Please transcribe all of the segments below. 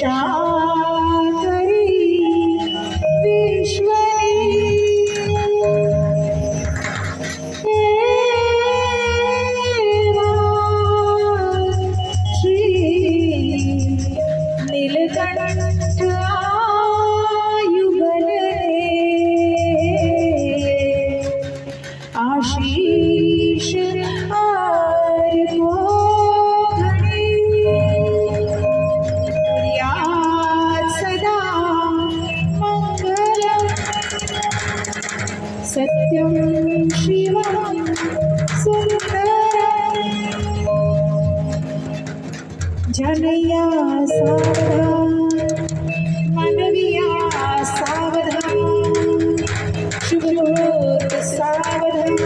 रक्षा करी विश्वनी देवा श्री नीलकंठ आयुबले आशीष आर्को सत्यं शिवं सुन्दरं जनया सावधान मानविया सावधान शुभ मुहूर्त सावधान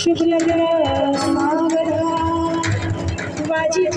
शुभ लग्न सावधान वाजिब